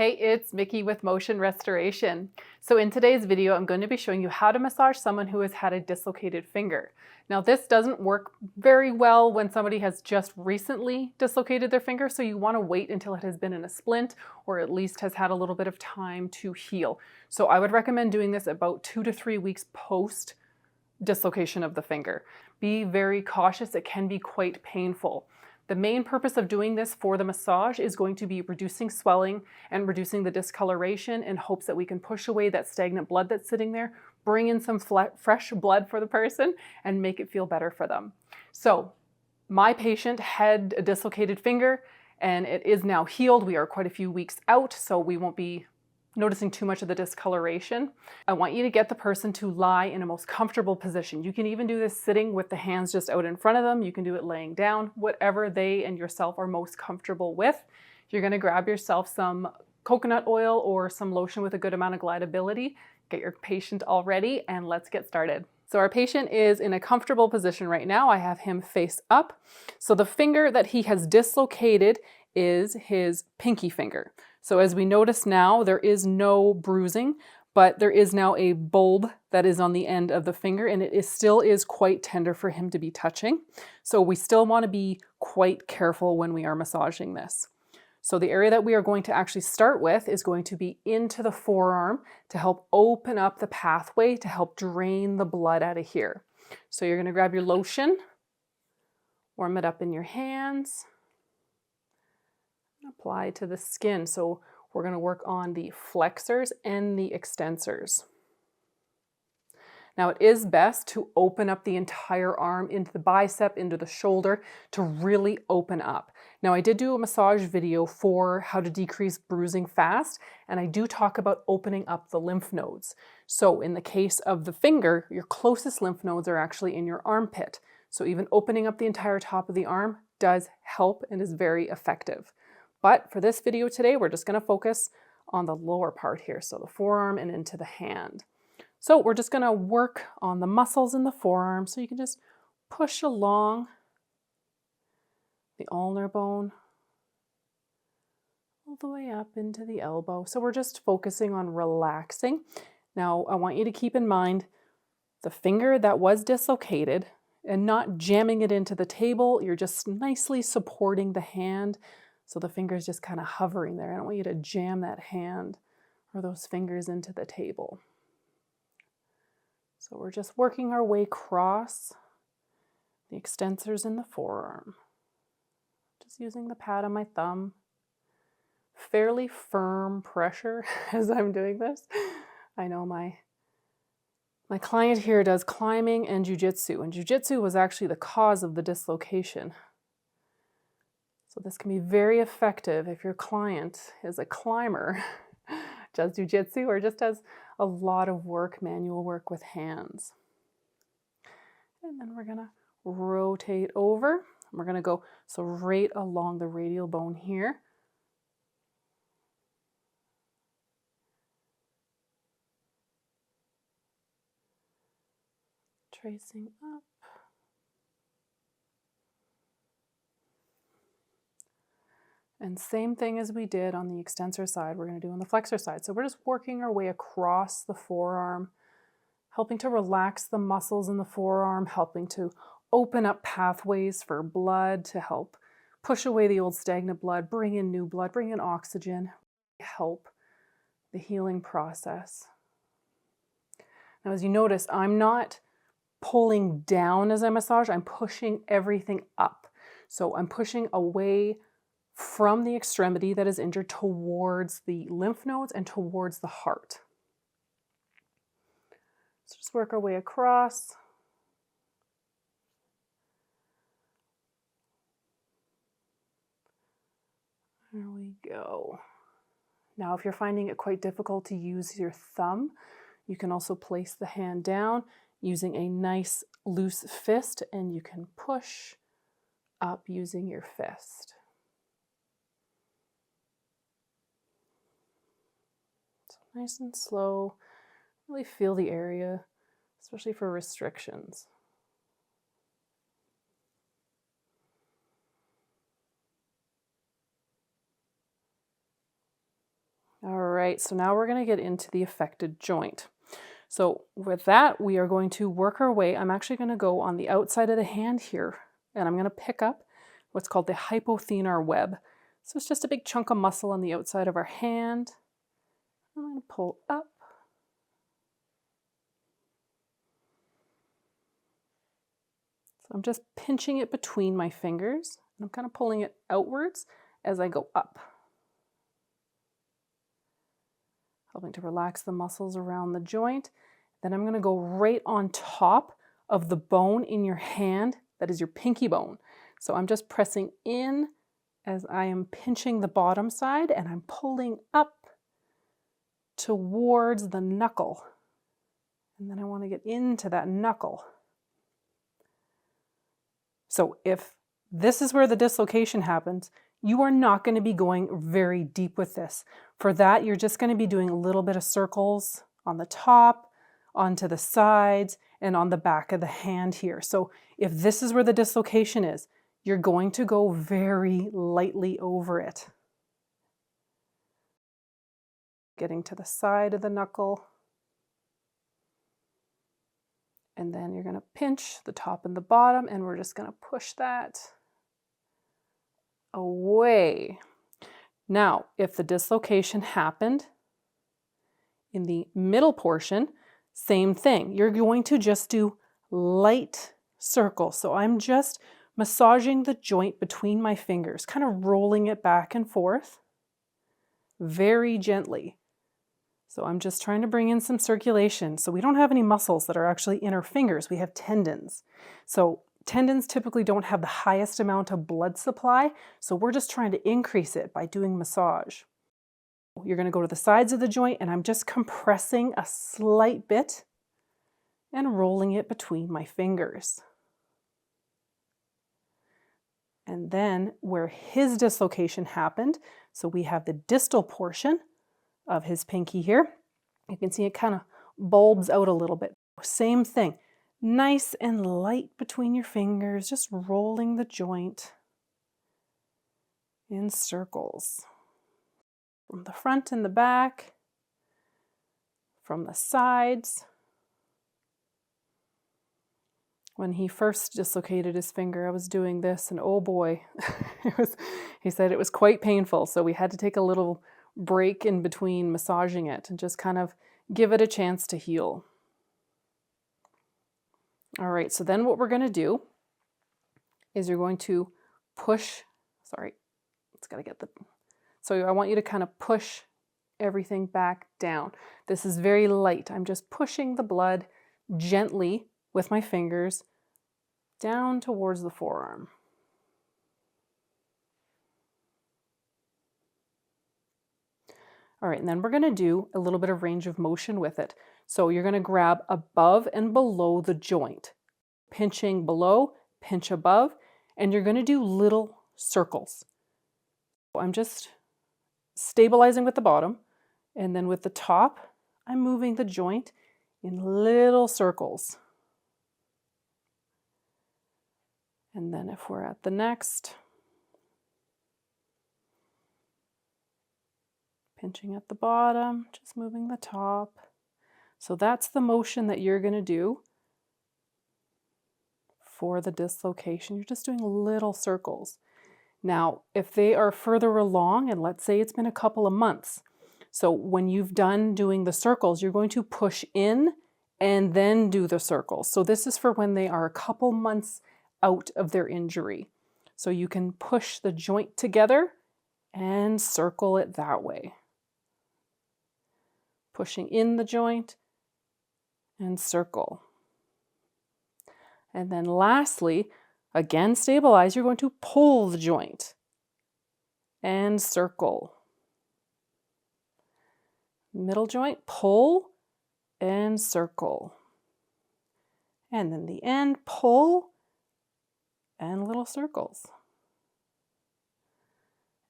Hey, it's Mickey with Motion Restoration. So in today's video, I'm going to be showing you how to massage someone who has had a dislocated finger. Now this doesn't work very well when somebody has just recently dislocated their finger, so you want to wait until it has been in a splint or at least has had a little bit of time to heal. So I would recommend doing this about 2 to 3 weeks post dislocation of the finger. Be very cautious, it can be quite painful. The main purpose of doing this for the massage is going to be reducing swelling and reducing the discoloration in hopes that we can push away that stagnant blood that's sitting there, bring in some fresh blood for the person, and make it feel better for them. So my patient had a dislocated finger and it is now healed. We are quite a few weeks out, so we won't be noticing too much of the discoloration. I want you to get the person to lie in a most comfortable position. You can even do this sitting with the hands just out in front of them. You can do it laying down, whatever they and yourself are most comfortable with. You're going to grab yourself some coconut oil or some lotion with a good amount of glidability. Get your patient all ready and let's get started. So our patient is in a comfortable position right now. I have him face up. So the finger that he has dislocated is his pinky finger. So as we notice now, there is no bruising, but there is now a bulb that is on the end of the finger, and it still is quite tender for him to be touching. So we still want to be quite careful when we are massaging this. So the area that we are going to actually start with is going to be into the forearm to help open up the pathway to help drain the blood out of here. So you're going to grab your lotion, warm it up in your hands, apply to the skin. So we're going to work on the flexors and the extensors. Now it is best to open up the entire arm into the bicep, into the shoulder, to really open up. Now I did do a massage video for how to decrease bruising fast, and I do talk about opening up the lymph nodes. So in the case of the finger, your closest lymph nodes are actually in your armpit. So even opening up the entire top of the arm does help and is very effective. But for this video today, we're just going to focus on the lower part here, so the forearm and into the hand. So we're just going to work on the muscles in the forearm, so you can just push along the ulnar bone all the way up into the elbow. So we're just focusing on relaxing. Now I want you to keep in mind the finger that was dislocated and not jamming it into the table. You're just nicely supporting the hand. So the finger's just kind of hovering there. I don't want you to jam that hand or those fingers into the table. So we're just working our way across the extensors in the forearm. Just using the pad on my thumb. Fairly firm pressure as I'm doing this. I know my client here does climbing and jiu-jitsu, and jiu-jitsu was actually the cause of the dislocation. So this can be very effective if your client is a climber, does jiu-jitsu, or just does a lot of work, manual work with hands. And then we're gonna rotate over. We're gonna go so right along the radial bone here. Tracing up. And same thing as we did on the extensor side, we're going to do on the flexor side. So we're just working our way across the forearm, helping to relax the muscles in the forearm, helping to open up pathways for blood to help push away the old stagnant blood, bring in new blood, bring in oxygen, help the healing process. Now, as you notice, I'm not pulling down as I massage, I'm pushing everything up. So I'm pushing away from the extremity that is injured towards the lymph nodes and towards the heart. So just work our way across. There we go. Now, if you're finding it quite difficult to use your thumb, you can also place the hand down using a nice loose fist, and you can push up using your fist. Nice and slow, really feel the area, especially for restrictions. right, so now we're going to get into the affected joint. So with that, we are going to work our way. I'm actually going to go on the outside of the hand here, and I'm going to pick up what's called the hypothenar web. So it's just a big chunk of muscle on the outside of our hand. I'm going to pull up. So I'm just pinching it between my fingers, and I'm kind of pulling it outwards as I go up, helping to relax the muscles around the joint. Then I'm going to go right on top of the bone in your hand, that is your pinky bone. So I'm just pressing in as I am pinching the bottom side, and I'm pulling up towards the knuckle. And then I want to get into that knuckle. So if this is where the dislocation happens, you are not going to be going very deep with this. For that, you're just going to be doing a little bit of circles on the top, onto the sides, and on the back of the hand here. So if this is where the dislocation is, you're going to go very lightly over it. Getting to the side of the knuckle. And then you're going to pinch the top and the bottom, and we're just going to push that away. Now, if the dislocation happened in the middle portion, same thing. You're going to just do light circles. So I'm just massaging the joint between my fingers, kind of rolling it back and forth very gently. So I'm just trying to bring in some circulation. So we don't have any muscles that are actually in our fingers. We have tendons. So tendons typically don't have the highest amount of blood supply. So we're just trying to increase it by doing massage. You're going to go to the sides of the joint, and I'm just compressing a slight bit and rolling it between my fingers. And then where his dislocation happened, so we have the distal portion of his pinky here. You can see it kind of bulbs out a little bit. Same thing, nice and light between your fingers, just rolling the joint in circles. From the front and the back, from the sides. When he first dislocated his finger, I was doing this, and oh boy, he said it was quite painful. So we had to take a little break in between massaging it and just kind of give it a chance to heal. All right, so then what we're going to do is you're going to push, so I want you to kind of push everything back down. This is very light. I'm just pushing the blood gently with my fingers down towards the forearm. All right, and then we're going to do a little bit of range of motion with it. So you're going to grab above and below the joint, pinching below, pinch above, and you're going to do little circles. I'm just stabilizing with the bottom, and then with the top, I'm moving the joint in little circles. And then if we're at the next, pinching at the bottom, just moving the top. So that's the motion that you're going to do for the dislocation. You're just doing little circles. Now, if they are further along, and let's say it's been a couple of months, so when you've done doing the circles, you're going to push in and then do the circles. So this is for when they are a couple months out of their injury. So you can push the joint together and circle it that way. Pushing in the joint and circle. And then lastly, again, stabilize. You're going to pull the joint and circle. Middle joint, pull and circle. And then the end, pull and little circles.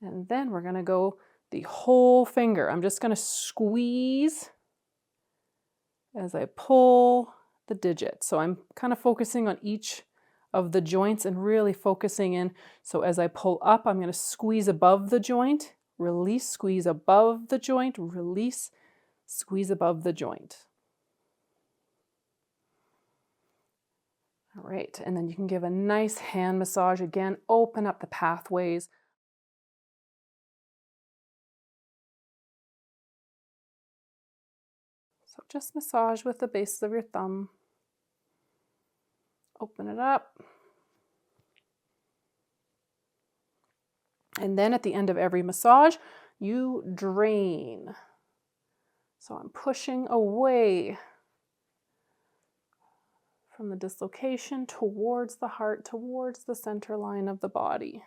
And then we're going to go the whole finger. I'm just going to squeeze as I pull the digit. So I'm kind of focusing on each of the joints and really focusing in. So as I pull up, I'm going to squeeze above the joint release, squeeze above the joint, release, squeeze above the joint. All right, and then you can give a nice hand massage again, open up the pathways. So just massage with the base of your thumb. Open it up. And then at the end of every massage, you drain. So I'm pushing away from the dislocation towards the heart, towards the center line of the body.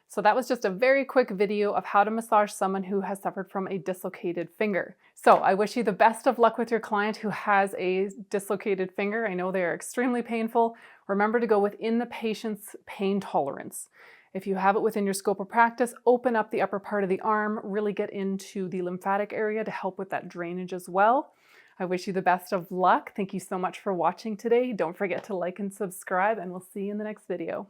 So that was just a very quick video of how to massage someone who has suffered from a dislocated finger. So I wish you the best of luck with your client who has a dislocated finger. I know they are extremely painful. Remember to go within the patient's pain tolerance. If you have it within your scope of practice, open up the upper part of the arm, really get into the lymphatic area to help with that drainage as well. I wish you the best of luck. Thank you so much for watching today. Don't forget to like and subscribe, and we'll see you in the next video.